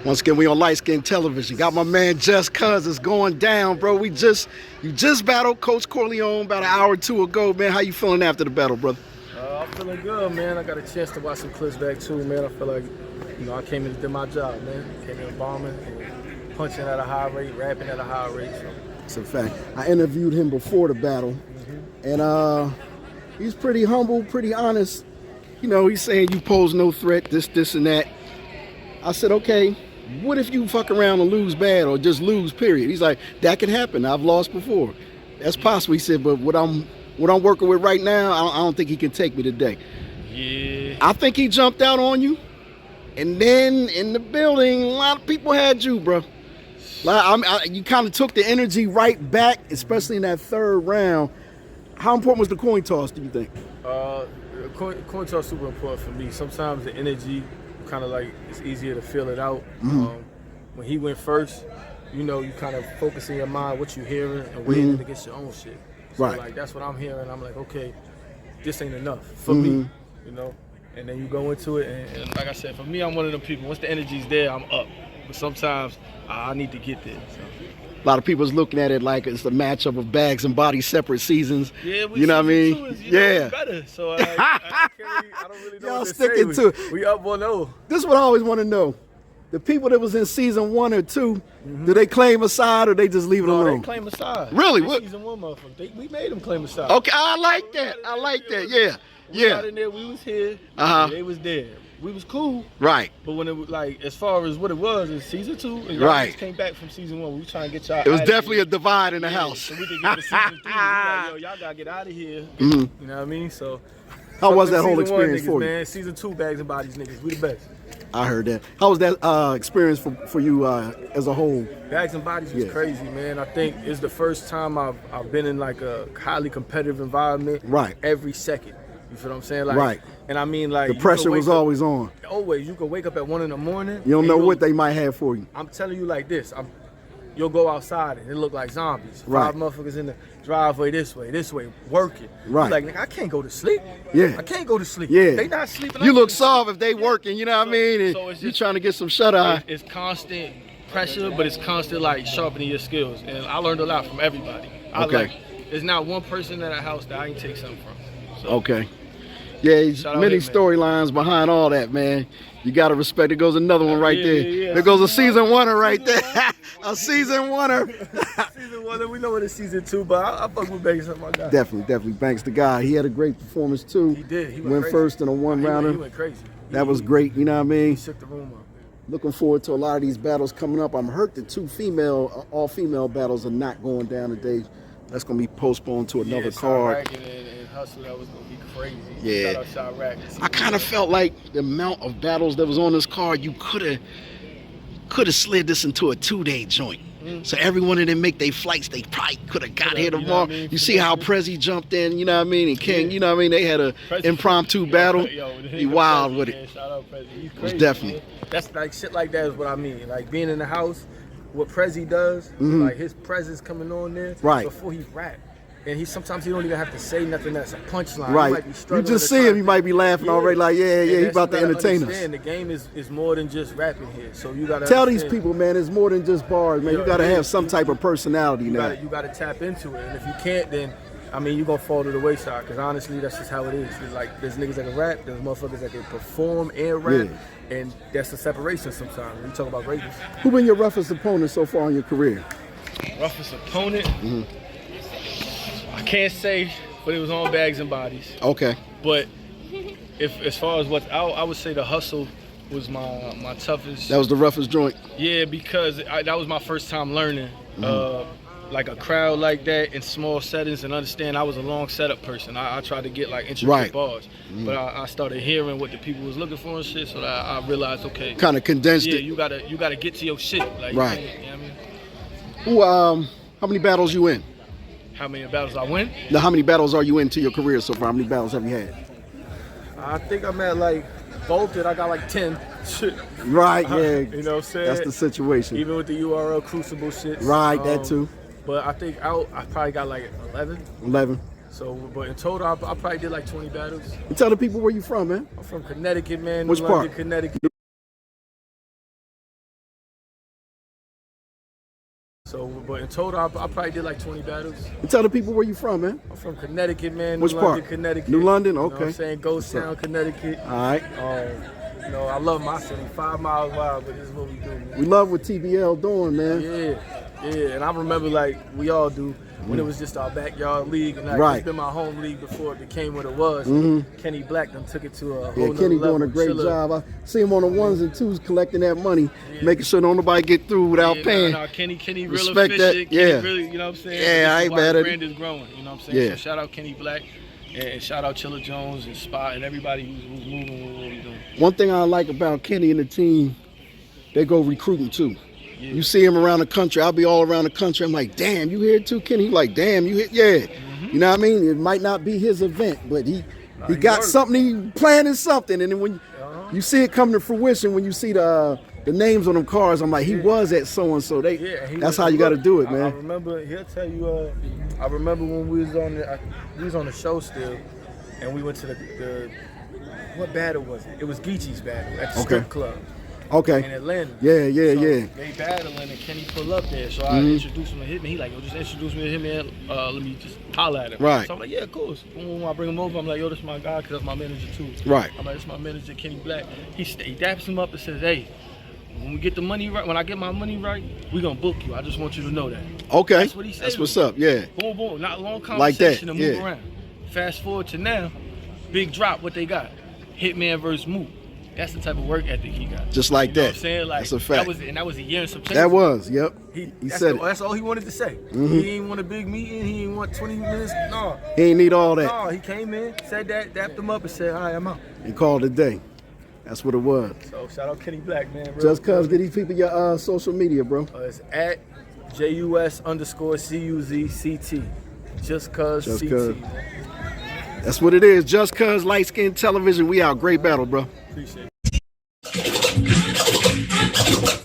Once again, we on Light Skin Television. Got my man Just Cuz. It's going down, bro. You just battled Coach Corleone about an hour or two ago, man. How you feeling after the battle, brother? I'm feeling good, man. I got a chance to watch some clips back too, man. I feel like, I came in to do my job, man. Came in bombing, and punching at a high rate, rapping at a high rate. So. It's a fact. I interviewed him before the battle, and he's pretty humble, pretty honest. He's saying you pose no threat, this, and that. I said, okay, what if you fuck around and lose bad or just lose, period? He's like, that can happen. I've lost before. That's possible, he said, but what I'm working with right now, I don't think he can take me today. Yeah. I think he jumped out on you, and then in the building, a lot of people had you, bro. You kind of took the energy right back, especially in that third round. How important was the coin toss, do you think? Coin toss is super important for me. Sometimes the energy, kind of like, it's easier to feel it out. When he went first, you kind of focus in your mind what you're hearing and waiting against your own shit. So right. Like, that's what I'm hearing. I'm like, okay, this ain't enough for me, And then you go into it, and like I said, for me, I'm one of them people. Once the energy's there, I'm up. But sometimes I need to get there. So. A lot of people's looking at it like it's a matchup of bags and bodies, separate seasons. Yeah, you know what I mean? It's better. So I don't really know Y'all what to sticking say. to it. We up 1-0. This is what I always want to know. The people that was in season 1 or 2, do they claim a side or they just leave it alone? They claim a side. Really? What? Season 1, motherfucker. We made them claim a side. Okay, I like that. I like that. Yeah. We got in there. We was here. They was there. We was cool. Right. But when it was like, as far as what it was in season 2, and y'all just came back from season 1, we was trying to get y'all. It was definitely a divide in the house. So we could get to season 3. We like, yo, y'all gotta get out of here. You know what I mean? So. How was that whole experience for you? Man, season 2 bags and bodies niggas. We the best. I heard that. How was that experience for you as a whole? Bags and bodies was crazy, man. I think it's the first time I've been in like a highly competitive environment. Right. Every second. You feel what I'm saying? Like, right. And I mean, like, the pressure was always on. Always. You can wake up at 1 in the morning. You don't know what they might have for you. I'm telling you like this. You'll go outside and it look like zombies. Right. 5 motherfuckers in the driveway this way, working. Right. Like, nigga, I can't go to sleep. Yeah. I can't go to sleep. Yeah. They not sleeping. You look soft if they working, you know what I mean? And so you trying to get some shut-eye. It's constant pressure, but it's constant, like, sharpening your skills. And I learned a lot from everybody. There's not one person in that house that I can take something from. So. Okay. Yeah, many storylines behind all that, man. You gotta respect. There goes another one right there. Yeah. There goes a season 1er right there. A season 1er. Season 1, we know what it's season 2, but I fuck with Banks, my guy. Definitely. Banks the guy. He had a great performance too. He did. He went first in a 1-rounder. He went crazy. That was great. You know what I mean? He shook the room up. Looking forward to a lot of these battles coming up. I'm hurt that 2 all-female battles are not going down today. That's gonna be postponed to another card. And Hustle, that was gonna be crazy. Yeah. Shout out I kind of felt like the amount of battles that was on this card, you could have slid this into a 2-day joint. So every one of them make their flights, they probably could have got here tomorrow. You see how Prezi jumped in, you know what I mean? And King, you know what I mean? They had an impromptu battle. He wild with it. Shout out Prezi. He's crazy. It was definitely. Man. That's like shit like that is what I mean. Like being in the house, what Prezi does, like his presence coming on there before he rap. And sometimes he don't even have to say nothing that's a punchline. Right. He might be you just see him, you might be laughing already like, he about to entertain us. The game is more than just rapping here. So you gotta tell these people, man, it's more than just bars, man. You gotta have some type of personality now. You gotta tap into it. And if you can't, then I mean you're gonna fall to the wayside. Cause honestly, that's just how it is. It's like there's niggas that can rap, there's motherfuckers that can perform and rap. And that's the separation sometimes. When you talk about greatness. Who been your roughest opponent so far in your career? Roughest opponent? I can't say, but it was on Bags and Bodies. Okay. But as far as what's out, I would say the Hustle was my toughest. That was the roughest joint? Yeah, because that was my first time learning like a crowd like that in small settings and understand I was a long setup person. I tried to get like intricate bars. But I started hearing what the people was looking for and shit, so that I realized, okay. Kind of condensed it. Yeah, you gotta get to your shit. Like, right. You know what I mean? How many battles you in? How many battles I win? Now, how many battles are you into your career so far? How many battles have you had? I think I'm at like bolted. I got like 10. Shit. Right, yeah. You know what I'm saying? That's the situation. Even with the URL Crucible shit. Right, that too. But I think I probably got like 11. 11. So, but in total, I probably did like 20 battles. And tell the people where you from, man. I'm from Connecticut, man. Which part? Connecticut. So, but in total, I probably did like 20 battles. And tell the people where you from, man. I'm from Connecticut, man. Which New London, part? Connecticut. New London, okay. You know what I'm saying? Ghost Town, Connecticut. All right. You know, I love my city. 5 miles wide, but this is what we do, man. We love what TBL doing, man. Yeah. And I remember, like we all do, when it was just our backyard league, and like, it's been my home league before it became what it was. Kenny Black done took it to a whole nother Kenny level. doing a great job. I see him on the ones and twos collecting that money, making sure don't nobody get through without paying. Kenny real Respect efficient. that. Yeah. Really, you know what I'm saying? Yeah, I ain't mad The at it. brand is growing, you know what I'm saying? Yeah. So shout out Kenny Black, and shout out Chilla Jones and Spot and everybody who's moving with what we're doing. One thing I like about Kenny and the team, they go recruiting too. Yeah. You see him around the country. I'll be all around the country. I'm like, damn, you here too, Kenny? He's like, damn, you here? Yeah. You know what I mean? It might not be his event, but he got something, he planning something. And then when you see it come to fruition, when you see the names on them cars, I'm like, he was at so-and-so. That's how you got to do it, man. I remember, he'll tell you, I remember when we was on the show still, and we went to the what battle was it? It was Geechee's battle at the strip club. Okay. In Atlanta. Yeah. They battling and Kenny pull up there. So I introduced him to Hitman. He like, yo, just introduce me to Hitman. Let me just holler at him. Right. So I'm like, yeah, of course. When I bring him over, I'm like, yo, this is my guy, because that's my manager too. Right. I'm like, this is my manager, Kenny Black. He daps him up and says, hey, when we get the money right, when I get my money right, we gonna book you. I just want you to know that. Okay. That's what he said. That's what's up, yeah. Boom, boom. Not a long conversation like that. to move around. Fast forward to now, big drop, what they got? Hitman versus Moot. That's the type of work ethic he got. Just like that. What I'm saying? Like, that's a fact. That was a year and some change. That was, yep. He said it. That's all he wanted to say. He ain't want a big meeting. He ain't want 20 minutes. No. He ain't need all that. No, he came in, said that, dapped him up, and said, all right, I'm out. And called it a day. That's what it was. So shout out Kenny Black, man. Just cuz, get these people your social media, bro. It's at JUS_CUZCT. Just cuz CT. That's what it is. Just cuz Light Skin Television. We out. Great battle, bro. Appreciate it.